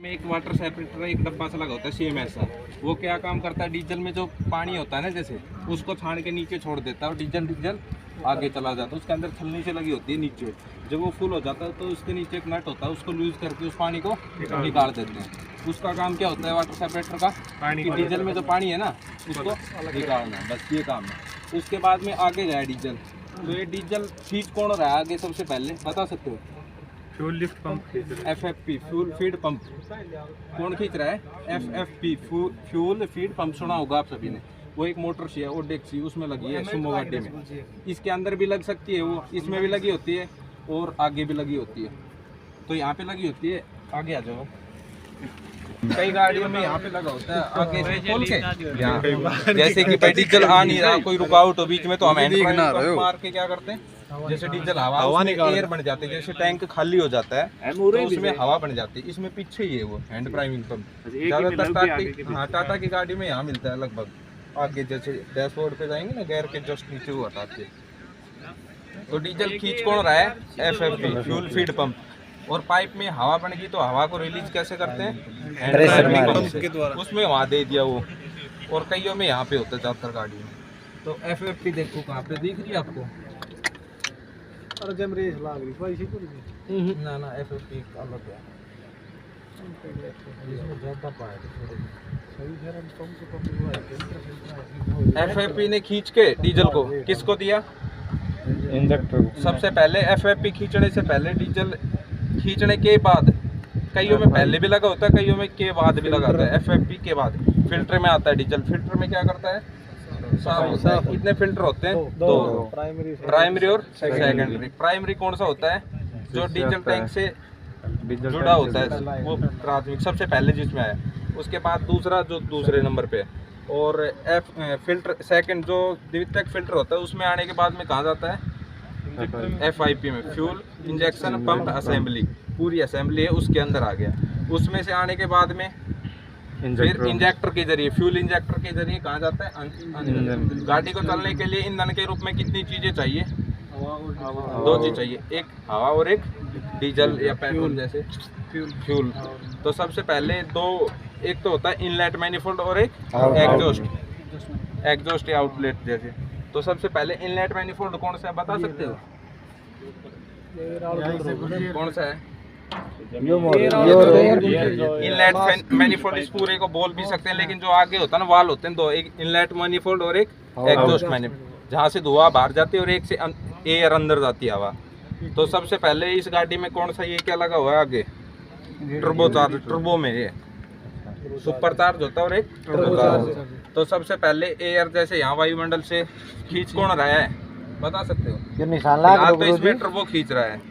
में एक water separator एक डब्बा सा लगा होता है सेम ऐसा। वो क्या काम करता है, डीजल में जो पानी होता है ना जैसे उसको छान के नीचे छोड़ देता है और डीजल आगे चला जाता है। उसके अंदर छलनी से लगी होती है नीचे। जब वो फुल हो जाता है तो उसके नीचे एक नट होता है, उसको लूज करके उस पानी को निकाल देते हैं। उसका काम क्या होता है वाटर सेपरेटर का, कि डीजल में जो पानी है ना उसको निकालना है, बस ये काम है। उसके बाद में आगे गया डीजल। तो ये डीजल खींच कौन रहा है आगे सबसे पहले बता सकते हो? Fuel lift pump, FFP fuel feed pump कौन खींच रहा है? FFP फ्यूल फीड पंप सुना होगा आप सभी ने। वो एक मोटर सी है ओडेक्स सी, उसमें लगी है सुमो गाड़ी में। इसके अंदर भी लग सकती है, वो इसमें भी लगी होती है और आगे भी लगी होती है। तो यहाँ पे लगी होती है, आगे आ जाओ। कई गाड़ियों में यहाँ पे लगा होता है आगे से खोल के यहाँ। जैसे कि भाई डीजल आ नहीं रहा, कोई रुकावट हो बीच में, तो हम हैंड ब्रेक मार के क्या करते हैं, जैसे डीजल हवा निकाल एयर बन जाते हैं। जैसे टैंक खाली हो जाता है तो उसमें हवा बन जाती है। इसमें पीछे ही है वो हैंड प्राइमिंग पंप। ज़्यादातर टाटा की गाड़ी में यहाँ मिलता है लगभग। आगे जैसे डैशबोर्ड पे जाएंगे ना, गेयर के जस्ट नीचे वो हटाते हैं। तो डीजल खींच कौन रहा है? FFP fuel feed pump. और पाइप में हवा बन गई तो हवा को रिलीज कैसे करते हैं? हैंड प्राइमिंग पंप के द्वारा। उसमें वहाँ दे दिया वो। और कईयों में यहाँ पे होता है ज़्यादातर गाड़ी में। तो FFP देखो कहाँ पे दिख रही है आपको? और जब रेस लाग रही भाई इसी पूरी ना FFP अलग है, इसमें ज़्यादा पाए। FFP ने खींच के डीजल को किसको दिया? इंजेक्टर को। सबसे पहले FFP खींचने से पहले, डीजल खींचने के बाद, कईयों में पहले भी लगा होता है, कईयों में के बाद भी लगा होता है। FFP के बाद फिल्टर में आता है डीजल। फिल्टर में क्या करता है? साफ होता है। कितने फिल्टर होते हैं? दो, प्राइमरी और सेकेंडरी। प्राइमरी कौन सा होता है? जो डीजल टैंक से जुड़ा होता है, वो प्राथमिक सबसे पहले जिसमें आया। उसके बाद दूसरा जो दूसरे नंबर पे, और फिल्टर सेकंड जो द्वितीयक फिल्टर होता है उसमें आने के बाद में कहाँ जाता है? FIP में, फ्यूल इंजेक्शन पंप असेंबली। पूरी असेंबली है उसके अंदर आ गया। उसमें से आने के बाद में फिर इंजेक्टर के जरिए, फ्यूल इंजेक्टर के जरिए कहाँ जाता है? गाड़ी को चलने के लिए ईंधन के रूप में कितनी चीज़ें चाहिए? दो चीज़ चाहिए, एक हवा और एक डीजल या पेट्रोल जैसे फ्यूल। तो सबसे पहले दो, एक तो होता है इनलेट मैनिफोल्ड और एक एग्जॉस्ट या आउटलेट जैसे। तो सबसे पहले इनलेट मैनिफोल्ड कौन सा है बता सकते हो? कौन सा है? इनलेट मैनिफोल्ड इस पूरे को बोल भी सकते हैं, लेकिन जो आगे होता है ना वाल होते हैं दो, एक इनलेट मैनिफोल्ड और एक एग्जॉस्ट मैनिफोल्ड, जहाँ से धुआं बाहर जाती है और एक से एयर अंदर जाती है हवा। तो सबसे पहले इस गाड़ी में कौन सा, ये क्या लगा हुआ है आगे? टर्बोचार्ज। टर्बो में ये सुपर चार्ज होता है और एक टर्बोचार्ज। तो सबसे पहले एयर जैसे यहाँ वायुमंडल से खींच कौन रहा है बता सकते हो? फिलहाल तो इसमें टर्बो खींच रहा है।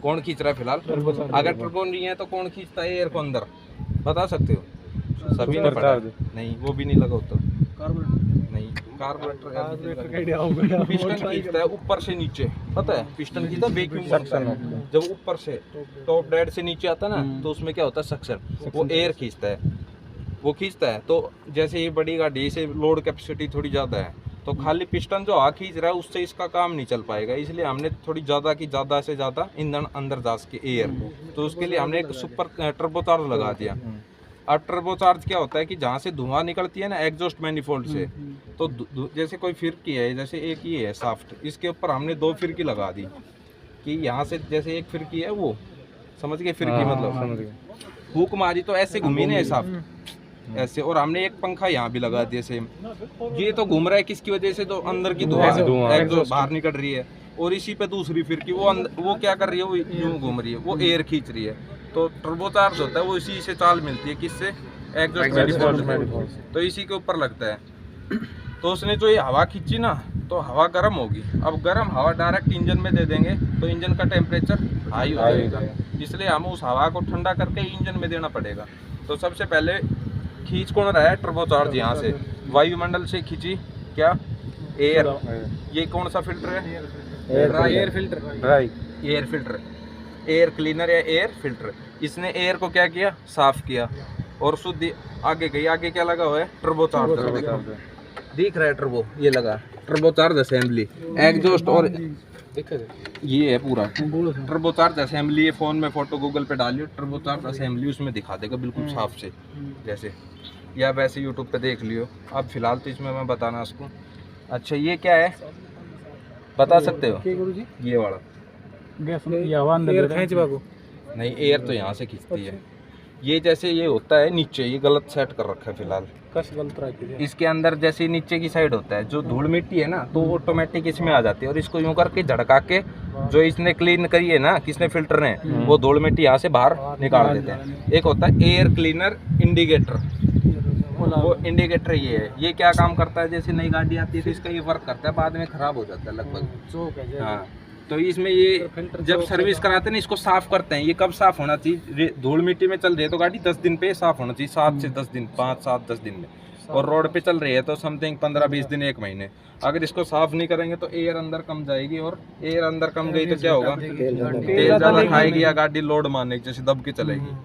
कौन खींच रहा है फिलहाल? अगर टर्बो नहीं है तो कौन खींचता है एयर को अंदर बता सकते हो? सभी ने पढ़ा नहीं, वो भी नहीं लगा होता। नहीं, कार्बोरेटर पिस्टन खींचता है ऊपर से नीचे, पता है? पिस्टन खींचता है वैक्यूम सक्शन। जब ऊपर से टॉप डेड से नीचे आता है ना, तो उसमें क्या होता है? सक्शन। वो एयर खींचता है, वो खींचता है। तो जैसे ये बड़ी गाड़ी से लोड कैपेसिटी थोड़ी ज़्यादा है, तो खाली पिस्टन जो आ खींच रहा है उससे इसका काम नहीं चल पाएगा। इसलिए हमने थोड़ी ज़्यादा से ज़्यादा ईंधन अंदर जा सके एयर। तो उसके लिए हमने एक सुपर टर्बोचार्ज लगा दिया। अब टर्बोचार्ज क्या होता है कि जहाँ से धुआं निकलती है ना एग्जॉस्ट मैनिफोल्ड से, तो जैसे कोई फिरकी है, जैसे एक ये है शाफ्ट, इसके ऊपर हमने दो फिरकी लगा दी कि यहाँ से जैसे एक फिरकी है, वो समझ गए फिरकी मतलब हुक मारी तो ऐसे घूमी ना शाफ्ट ऐसे। और हमने एक पंखा यहाँ भी लगा दिया सेम। ये तो घूम रहा है किसकी वजह से? तो अंदर की धुआं एग्जॉस्ट बाहर निकल रही है। और इसी पे दूसरी फिरकी वो क्या कर रही है? वो यूं घूम रही है, वो एयर खींच रही है। तो टर्बोचार्ज होता है वो इसी से चाल मिलती है, किससे? Exhaust manifold. तो इसी के ऊपर लगता है। तो उसने जो ये हवा खींची ना, तो हवा गर्म होगी। अब गर्म हवा डायरेक्ट इंजन में दे देंगे तो इंजन का टेम्परेचर हाई हो जाएगा। इसलिए हमें उस हवा को ठंडा करके इंजन में देना पड़ेगा। तो सबसे पहले खींच कौन रहा है? टर्बोचार्ज। यहाँ से वायुमंडल से खींची क्या? एयर। ये कौन सा फिल्टर है? एयर फिल्टर, एयर क्लीनर या एयर फिल्टर। इसने एयर को क्या किया? साफ किया और शुद्ध आगे गई। आगे क्या लगा हुआ है? टर्बोचार्ज। दिख रहा है टर्बो, ये लगा टर्बोचार्ज असेंबली। एग्जॉस्ट और ये है पूरा टर्बोचार्ज असेंबली है। फोन में फोटो गूगल पे डालियो टर्बोचार्ज असेंबली, उसमें दिखा देगा बिल्कुल साफ से जैसे, या वैसे यूट्यूब पे देख लियो। अब फिलहाल तो इसमें मैं बताना उसको। अच्छा ये क्या है बता सकते हो? ये वाला नहीं, एयर तो यहाँ से खींचती है। ये जैसे ये होता है नीचे, ये गलत सेट कर रखा है फिलहाल। इसके अंदर जैसे नीचे की साइड होता है जो धूल मिट्टी है ना, तो ऑटोमेटिक इसमें आ जाती है। और इसको यूं करके झड़का के जो इसने क्लीन करी है ना, किसने फिल्टर ने, वो धूल मिट्टी यहाँ से बाहर निकाल देते हैं। एक होता है एयर क्लीनर इंडिकेटर, वो इंडिकेटर ये है। ये क्या काम करता है, जैसे नई गाड़ी आती है तो इसका ये वर्क करता है, बाद में खराब हो जाता है लगभग। हाँ, तो इसमें ये जब सर्विस कराते हैं ना, इसको साफ करते हैं। ये कब साफ होना चाहिए, धूल मिट्टी में चल रही है तो गाड़ी 10 दिन पे साफ होना चाहिए, 7 से 10 दिन, 5, 7, 10 दिन में। और रोड पे चल रही है तो समथिंग 15-20 दिन, 1 महीने। अगर इसको साफ नहीं करेंगे तो एयर अंदर कम जाएगी, और एयर अंदर कम गई तो क्या होगा, तेल ज़्यादा खाएगी या गाड़ी लोड मारने जैसे दब के चलेगी।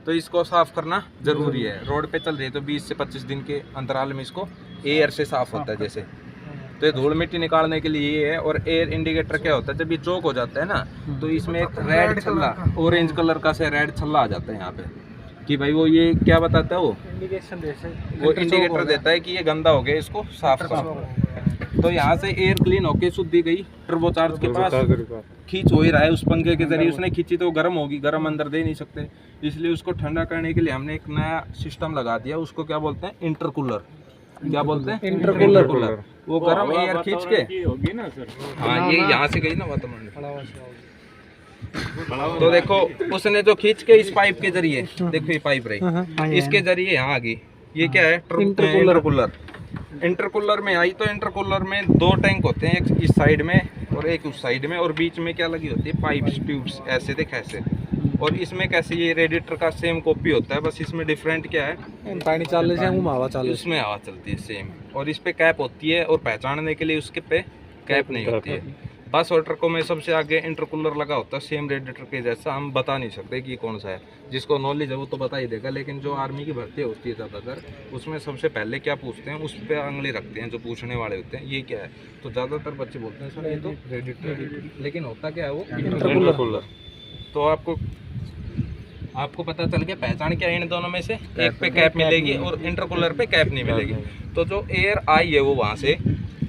तो इसको साफ करना जरूरी है। रोड पे चल रही है तो 20 से 25 दिन के अंतराल में इसको एयर से साफ होता है जैसे। तो ये धूल मिट्टी निकालने के लिए ये है। और एयर इंडिकेटर क्या होता है, जब ये चौक हो जाता है ना, तो इसमें एक रेड छल्ला, ऑरेंज कलर का से रेड छल्ला आ जाता है यहाँ पे, कि भाई वो ये क्या बताता है, वो इंडिकेटर देता है कि ये गंदा हो गया, इसको साफ करो। तो यहाँ से एयर क्लीन होके शुद्धि गई टर्बोचार्ज के पास, खींच हो ही रहा है उस पंखे के जरिए। उसने खींची तो गर्म होगी, गर्म अंदर दे नहीं सकते, इसलिए उसको ठंडा करने के लिए हमने एक नया सिस्टम लगा दिया। उसको क्या बोलते हैं, इंटरकूलर। क्या बोलते हैं, इंटरकूलर। वो गर्म एयर खींच के होगी ना सर। हाँ, ये यहाँ से गई ना वातावरण। तो देखो उसने जो खींच के इस पाइप के जरिए, देखो ये पाइप रही, इसके जरिए यहाँ आ गई। ये क्या है, इंटरकूलर। इंटरकूलर में आई तो इंटरकूलर में 2 टैंक होते हैं, एक इस साइड में और एक उस साइड में, और बीच में क्या लगी होती है, पाइप ट्यूब्स ऐसे देख ऐसे। और इसमें कैसे, ये रेडिएटर का सेम कॉपी होता है, बस इसमें डिफरेंट क्या है, पानी चलने से हवा चल, उसमें हवा चलती है सेम। और इस पे कैप होती है, और पहचानने के लिए उसके पे कैप नहीं होती है। बस और ट्रकों में सबसे आगे इंटरकूलर लगा होता है, सेम रेडिएटर के जैसा। हम बता नहीं सकते कि कौन सा है, जिसको नॉलेज है वो तो बता ही देगा। लेकिन जो आर्मी की भर्ती होती है ज़्यादातर, उसमें सबसे पहले क्या पूछते हैं, उस पर आंगली रखते हैं जो पूछने वाले होते हैं, ये क्या है। तो ज़्यादातर बच्चे बोलते हैं सर ये तो रेडिएटर, लेकिन होता क्या है वो इंटरकूलर। तो आपको पता चल गया पहचान क्या है इन दोनों में से, एक पे कैप मिलेगी और इंटरकूलर पे कैप नहीं मिलेगी। तो जो एयर आई है वो वहाँ से,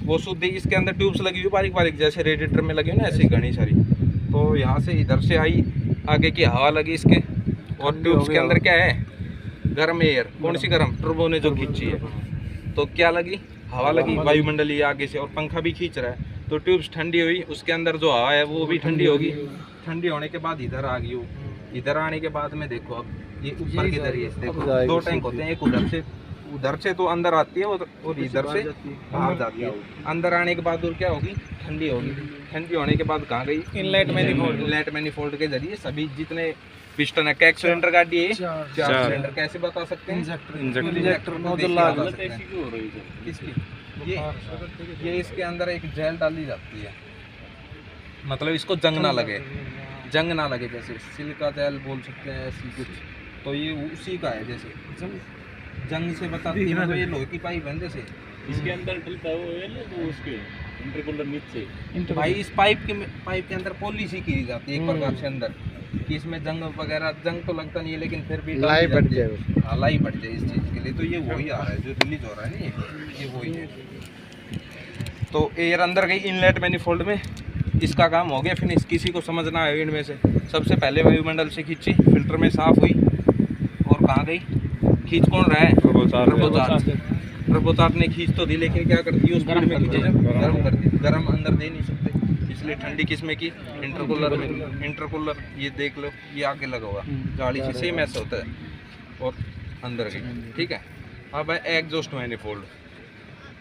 वो शुद्ध इसके अंदर ट्यूब्स लगी हुई बारीक बारीक, जैसे रेडिएटर में लगी हुई ना, ऐसी घनी सारी। तो यहाँ से इधर से आई, आगे की हवा लगी इसके, और ट्यूब्स के अंदर क्या है, गर्म एयर। कौन सी गर्म, टर्बो ने जो खींची है। तो क्या लगी, हवा लगी वायुमंडलीय आगे से, और पंखा भी खींच रहा है। तो ट्यूब्स ठंडी हुई, उसके अंदर जो हवा है वो भी ठंडी होगी। ठंडी होने के बाद इधर आ गई वो। इधर आने के बाद में देखो, अब ये ऊपर के जरिए देखो 2 टैंक होते हैं, एक उधर से तो अंदर आती है, और इधर से बाहर जाती है। अंदर आने के बाद और क्या होगी, ठंडी होगी। ठंडी होने के बाद कहाँ गई, इनलेट मैनिफोल्ड के जरिए सभी जितने पिस्टन है। कैक सिलेंडर गाड़ी है 4 सिलेंडर, कैसे बता सकते हैं, इंजेक्टर किसकी, ये इसके अंदर एक जेल डाली जाती है, मतलब इसको जंग ना लगे, जैसे सिलिका जेल बोल सकते हैं ऐसी कुछ। तो ये उसी का है, जैसे जंग से बताती है। तो ये लोहे की पाइप है, जैसे इसके अंदर डलता है ना, तो उसके इंटरकूलर नीचे भाई इस पाइप के अंदर पॉलिसी की जाती है एक प्रकार से अंदर, कि इसमें जंग वगैरह, जंग तो लगता नहीं है लेकिन फिर भी लाई बढ़ जाए, हाँ लाई बढ़ जाए इस चीज़ के लिए। तो ये वही आ रहा है जो रिलीज हो रहा है ना, ये वही है। तो एयर अंदर गई इनलेट मैनिफोल्ड में, इसका काम हो गया फिनिश। किसी को समझना है इनमें से, सबसे पहले वायुमंडल से खींची, फिल्टर में साफ हुई, और कहाँ गई, खींच कौन रहा है, टर्बोचार्ज ने खींच तो दी, लेकिन क्या करती है, उस स्पीड में खींचे जब गर्म कर दी। गर्म अंदर दे नहीं सकते, इसलिए ठंडी किस में की, इंटरकूलर में। इंटरकूलर ये देख लो, ये आगे लगा हुआ गाड़ी से सेम ऐसा होता है, और अंदर गई, ठीक है। अब है एग्जॉस्ट मैनिफोल्ड।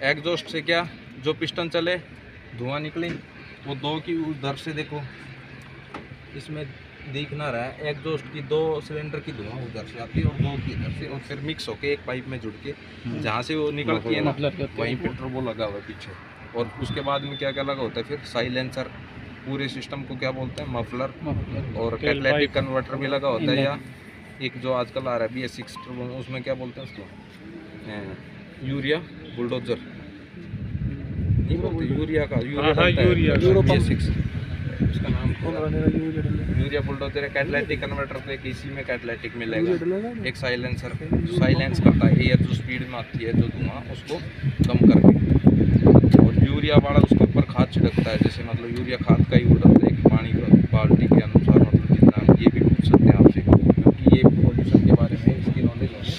एग्जॉस्ट से क्या, जो पिस्टन चले, धुआं निकले, वो 2 की उधर से देखो, इसमें दिख ना रहा है, एग्जॉस्ट की 2 सिलेंडर की धुआं उधर से आती है, और 2 की इधर से, और फिर मिक्स होके एक पाइप में जुड़ के जहाँ से वो निकलती है ना, वहीं पे टर्बो लगा हुआ है पीछे। और उसके बाद में क्या क्या लगा होता है, फिर साइलेंसर, पूरे सिस्टम को क्या बोलते हैं, मफलर, और कैटालिटिक कन्वर्टर भी लगा होता है, या एक जो आजकल आ रहा है BS6 टर्बो, उसमें क्या बोलते हैं उसको, यूरिया बुलडोजर नहीं बोलते, यूरिया का, यूरो BS6 उसका नाम यूरिया बुलडोजर है। कैटलाइटिक कन्वर्टर तो एक इसी में कैटलाइटिक मिलेगा, एक साइलेंसर साइलेंस करता है एयर जो स्पीड में आती है जो धुआं उसको कम करके, और यूरिया वाला उसके ऊपर खाद छिड़कता है, जैसे मतलब यूरिया खाद का ही ऑर्डर है कि पानी का बाल्टी के अनुसार मतलब जितना, ये भी पूछ सकते हैं आपसे क्योंकि ये पॉल्यूशन के बारे में इसकी नॉलेज होगी।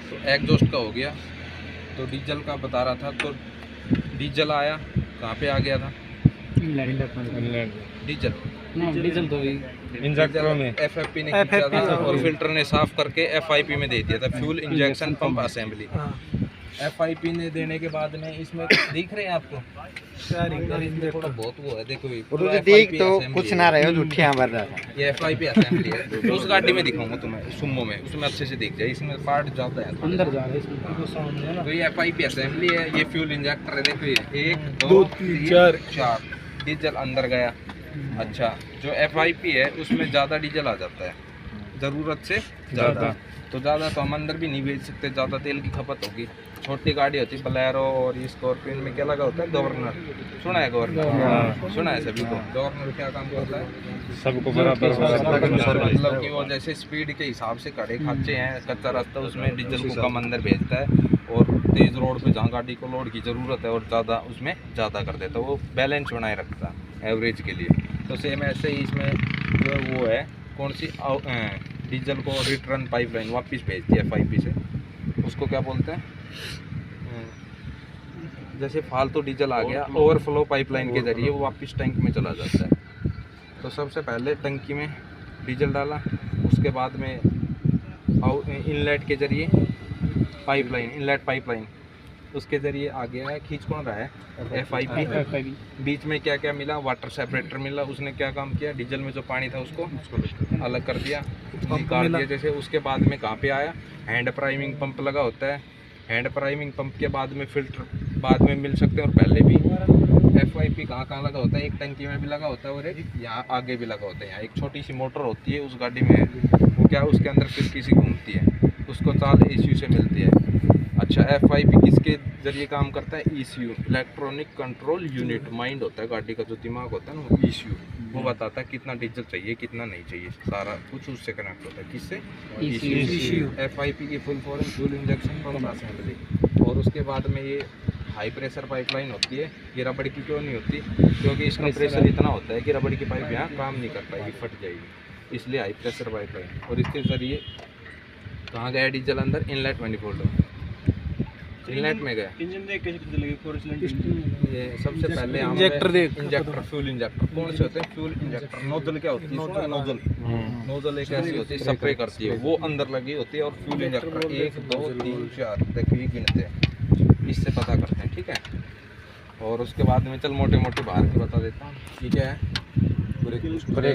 तो एग्जॉस्ट का हो गया। तो डीजल का बता रहा था, तो डीजल आया कहाँ पे आ गया था? डीजल डीजल तो इंजेक्टर में FFP ने खींचा था और फिल्टर ने साफ करके FIP में दे दिया था, fuel injection pump assembly. FIP ने देने के बाद में इसमें दिख रहे हैं आपको थोड़ा बहुत वो है, देखो ये देख तो कुछ ना रहे हो झूठी भर रहा था। ये FIP असेंबली है। उस गाड़ी में दिखाऊंगा तुम्हें सुमो में, उसमें अच्छे से दिख जाए, इसमें पार्ट ज़्यादा है अंदर जा रहा है इसमें। तो ये FIP असेंबली है, ये फ्यूल इंजेक्टर है, देखो ये 1 2 3 4 डीजल अंदर गया। अच्छा, जो FIP है उसमें ज़्यादा डीजल आ जाता है, ज़रूरत से ज़्यादा, तो ज़्यादा तो हम अंदर भी नहीं भेज सकते, ज़्यादा तेल की खपत होगी। छोटी गाड़ी होती है बोलेरो और स्कॉर्पियन में क्या लगा होता है? गवर्नर, सुना है गवर्नर? सुना है सभी को। गवर्नर क्या काम करता है? सबको बराबर मतलब कि वो जैसे स्पीड के हिसाब से कड़े खाचे हैं, कच्चा रास्ता उसमें डीजल को कम अंदर भेजता है, और तेज़ रोड पे जहाँ गाड़ी को लोड की ज़रूरत है और ज़्यादा उसमें ज़्यादा कर देता है, वो बैलेंस बनाए रखता है एवरेज के लिए। तो सेम ऐसे ही इसमें जो वो है कौन सी डीजल को रिटर्न पाइपलाइन वापस भेजती है FIP से, उसको क्या बोलते हैं? जैसे फालतू डीजल आ गया, ओवरफ्लो पाइपलाइन के जरिए वो वापस टैंक में चला जाता है। तो सबसे पहले टंकी में डीजल डाला, उसके बाद में इनलेट के जरिए पाइपलाइन, इनलेट पाइपलाइन उसके जरिए आ गया है। खींच कौन रहा है? FIP। बीच में क्या क्या मिला? वाटर सेपरेटर मिला। उसने क्या काम किया? डीजल में जो पानी था उसको अलग कर दिया, निकाल दिया। जैसे उसके बाद में कहाँ पे आया? हैंड प्राइमिंग पंप लगा होता है। हैंड प्राइमिंग पंप के बाद में फिल्टर बाद में मिल सकते हैं, और पहले भी। FIP कहाँ कहाँ लगा होता है? एक टंकी में भी लगा होता है और एक यहाँ आगे भी लगा होता है। यहाँ एक छोटी सी मोटर होती है उस गाड़ी में, वो क्या उसके अंदर खिड़की सी घूमती है, उसको चाल ECU से मिलती है। अच्छा, FIP किसके जरिए काम करता है? ECU, electronic control unit. Mind होता है गाड़ी का, जो दिमाग होता है ना, वो ECU, वो बताता है कितना डीजल चाहिए कितना नहीं चाहिए, सारा कुछ उससे कनेक्ट होता है। किससे? ECU। FIP की full form fuel injection pump assembly. और उसके बाद में ये हाई प्रेशर पाइपलाइन होती है। ये रबड़ की क्यों नहीं होती? क्योंकि इसका प्रेशर इतना होता है कि रबड़ की पाइप यहाँ काम नहीं कर पाएगी, फट जाएगी, इसलिए हाई प्रेशर पाइपलाइन। और इसके जरिए कहाँ गया डीजल? अंदर इनलेट मैनिफोल्ड में, इनलेट में गया। इंजन देख के चलेगी 4 सिलेंडर। ये सबसे पहले इंजेक्टर देख, इंजेक्टर, फ्यूल इंजेक्टर कौन से होते हैं? Fuel injector. नोजल क्या होती है? नोजल एक ऐसी होती है स्प्रे करती है, वो अंदर लगी होती है। और फ्यूल इंजेक्टर 1 2 3 4 देखिए गिनते हैं, इससे पता करते हैं, ठीक है। और उसके बाद में चल मोटे मोटे बाहर के बता देता हूँ। ये क्या है? Brake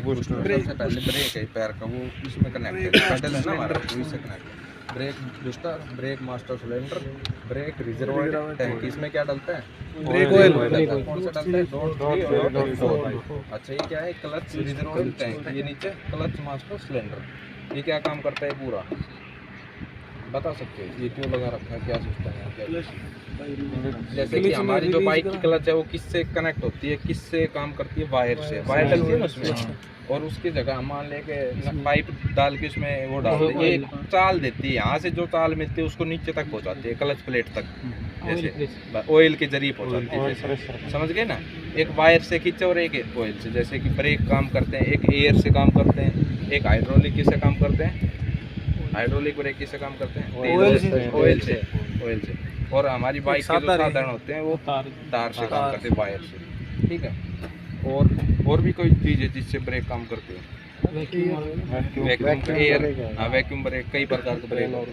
booster. सबसे पहले ब्रेक है पैर का, वो इसमें कनेक्ट है, पेडल है ना हमारा, वही से कनेक्ट है। Brake booster, brake master cylinder, brake reservoir tank. इसमें क्या डलता है? Brake oil. कौन सा डलता है? डॉट 3 और डॉट 4। अच्छा, ये क्या है? Clutch reservoir tank. ये नीचे क्लच मास्टर सिलेंडर। ये क्या काम करता है पूरा? बता सकते हो? ये क्यों लगा रखा है, क्या सिस्टम है, क्या? जैसे कि हमारी जो बाइक की क्लच है वो किससे कनेक्ट होती है, किससे काम करती है? वायर से। वायर डलती है ना उसमें, और उसकी जगह हम मान लेके पाइप डाल के उसमें वो डाल देते हैं, एक चाल देती है। यहाँ से जो चाल मिलती है उसको नीचे तक पहुँचाती है, क्लच प्लेट तक, जैसे ऑयल के जरिए पहुँचाती है, जैसे समझ गए ना। एक वायर से खींचे और एक ऑयल से। जैसे कि ब्रेक काम करते हैं, एक एयर से काम करते हैं, एक हाइड्रोलिक से काम करते हैं। हाइड्रोलिक ब्रेक किससे काम करते हैं? ऑयल से। और हमारी बाइक के जो साधन होते हैं वो तार से काम करते हैं, वायर से, ठीक है। और भी कोई चीज़ है जिससे ब्रेक काम करते हैं? वैक्यूम एयर, हाँ वैक्यूम ब्रेक, कई प्रकार के ब्रेक और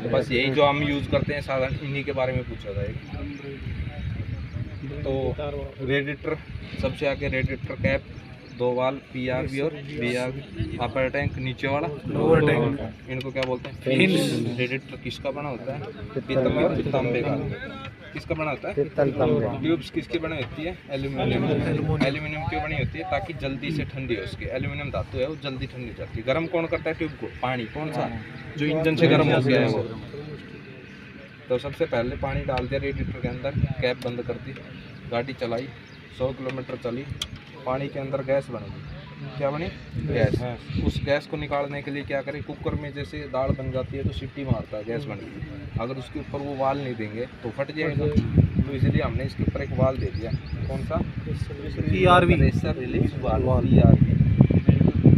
बस यही जो हम यूज़ करते हैं साधारण, इन्हीं के बारे में पूछा जाएगा। तो रेडिएटर सबसे आगे, रेडिएटर कैप, 2 वाल्व PRV और BRV। अपर टैंक नीचे वाला, लोअर टैंक, इनको क्या बोलते हैं? फिन्स। रेडिएटर किसका बना होता है? पीतल और तांबे का। किसका बना होता है? ट्यूब्स किसकी बनी होती है? एल्यूमिनियम। एल्यूमिनियम क्यों बनी होती है? ताकि जल्दी से ठंडी हो सके। एल्यूमिनियम धातु है, वो जल्दी ठंडी हो जाती है। गर्म कौन करता है ट्यूब को? पानी। कौन सा? जो इंजन से गर्म हो गया है वो। तो सबसे पहले पानी डाल दिया रेडिएटर के अंदर, कैप बंद कर दी, गाड़ी चलाई, 100 किलोमीटर चली, पानी के अंदर गैस बनेगी। क्या बनी? गैस। उस गैस को निकालने के लिए क्या करें, कुकर में जैसे दाल बन जाती है तो सीटी मारता है, गैस बनती है। अगर उसके ऊपर वो वाल नहीं देंगे तो फट जाएगा, तो इसलिए हमने इसके ऊपर एक वाल दे दिया। कौन सा? PRV। Pressure release valve, PRV।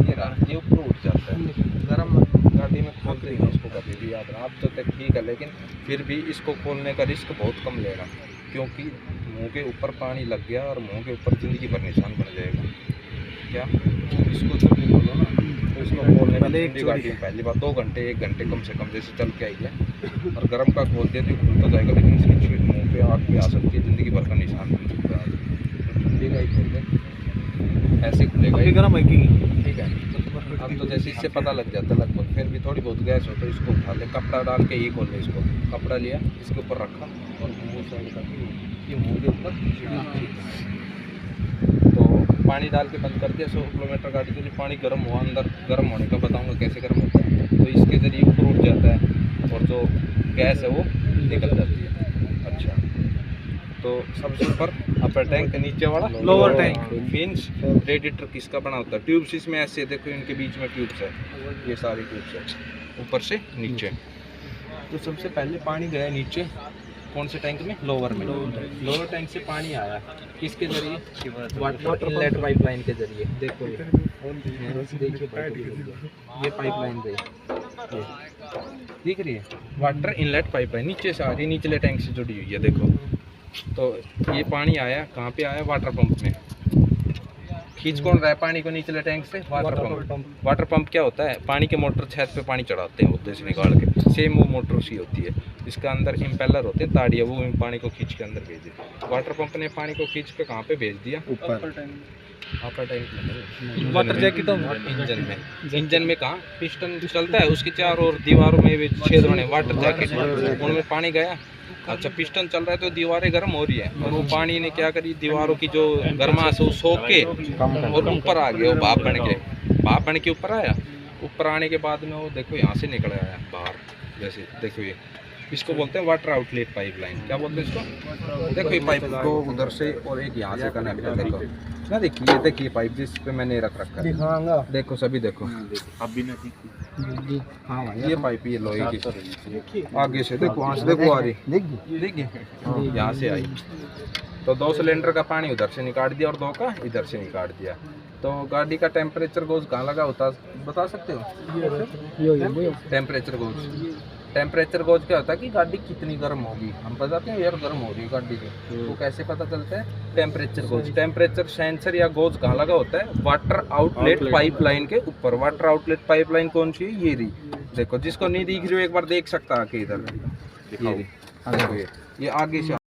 ये रहा, ये ऊपर उठ जाता है। गरम गाड़ी में खोलते नहीं इसको कभी भी, याद रहा। आप तो तक ठीक है, लेकिन फिर भी इसको खोलने का रिस्क बहुत कम लेना, क्योंकि मुंह के ऊपर पानी लग गया और मुंह के ऊपर ज़िंदगी भर निशान बन जाएगा। क्या इसको जब भी खोलो ना, तो इसको खोलने पहले एक में गाड़ी में पहली बार 2 घंटे 1 घंटे कम से कम जैसे चल के आई है, और गर्म का खोल दिया तो खुलता जाएगा, लेकिन इसकी छीट मुँह पे आग पे आ सकती है, ज़िंदगी भर का निशान बन सकता है। ठंडी का ही खोल दे, ऐसे खुलेगा ही। गरम है कि ठीक है, अब तो जैसे इससे पता लग जाता है लगभग, फिर भी थोड़ी बहुत गैस हो तो इसको उठा ले, कपड़ा डाल के ही खोल ले। इसको कपड़ा लिया, इसके ऊपर रखा और मुँह साइड करके ये मुँह के ऊपर, तो पानी डाल के बंद कर दिया। 100 किलोमीटर गाड़ी के लिए पानी गर्म हुआ, अंदर गर्म होने का बताऊंगा कैसे गर्म होता है। तो इसके ज़रिए ऊपर उठ जाता है और जो गैस है वो निकल जाती है। अच्छा, तो सबसे ऊपर अपर टैंक, नीचे वाला लोअर टैंक। मीन्स रेडिएटर किसका बना होता है? ट्यूब्स इसमें ऐसे देखो, इनके बीच में ट्यूब्स है, ये सारी ट्यूब्स है ऊपर से नीचे। तो सबसे पहले पानी गया नीचे, कौन से टैंक में? लोअर में। लोअर टैंक से पानी आया किसके जरिए? वाटर इनलेट पाइपलाइन के जरिए। देखो ये देखिए, ये पाइपलाइन गई, ये दिख रही है, वाटर इनलेट पाइपलाइन नीचे से आ रही है, निचले टैंक से जुड़ी हुई है। देखो, तो ये पानी आया कहाँ पे आया? वाटर पंप में। खींच कौन रहा है पानी को निचले टैंक से? Water pump. वाटर पंप क्या होता है? पानी के मोटर छत पे पानी चढ़ाते हैं उधर से निकाल के, सेम वो मोटर सी होती है, इसका अंदर इम्पेलर होते हैं, ताड़िया, वो पानी को खींच के अंदर भेज देती। वाटर पंप ने पानी को खींच के कहाँ पे भेज दिया? ऊपर। अपर टैंक में, वाटर जैकेट इंजन में। इंजन में कहाँ पिस्टन चलता है, उसके चारों ओर दीवारों में भी छेद बने, वाटर जैकेट, उनमें पानी गया। अच्छा, पिस्टन चल रहा है तो दीवारें गर्म हो रही है, और वो पानी ने क्या करी, दीवारों की जो गर्माश है वो सोख के और ऊपर आ गया, वो भाप बन के ऊपर आया। ऊपर आने के बाद में वो देखो यहाँ से निकल आया बाहर, जैसे देखो ये, इसको बोलते हैं वाटर आउटलेट पाइपलाइन। क्या बोलते हैं इसको? देखो ये पाइप को उधर से और एक यहाँ से कनेक्ट है। देखो ना, देखिए पाइप जिस पे मैंने रख रखा है, देखो सभी देखो, अभी ना हाँ भाई, ये पाइप, ये लोहे की, आगे से देखो, वहाँ से देखो आ रही, देखिए यहाँ से आई। तो 2 सिलेंडर का पानी उधर से निकाल दिया और 2 का इधर से निकाल दिया। तो गाड़ी का टेम्परेचर गोज कहाँ लगा होता बता सकते हो? टेम्परेचर गोज क्या होता है कि गाड़ी कितनी गर्म होगी, हम बताते हैं यार गर्म हो रही है गाड़ी की, तो कैसे पता चलता है? Temperature goes. टेम्परेचर सेंसर या गोज कहाँ लगा होता है? वाटर आउटलेट पाइपलाइन के ऊपर। वाटर आउटलेट पाइपलाइन कौन सी है? ये रही, देखो, जिसको नहीं दिख रही हो एक बार देख सकता है आके इधर, ये आगे से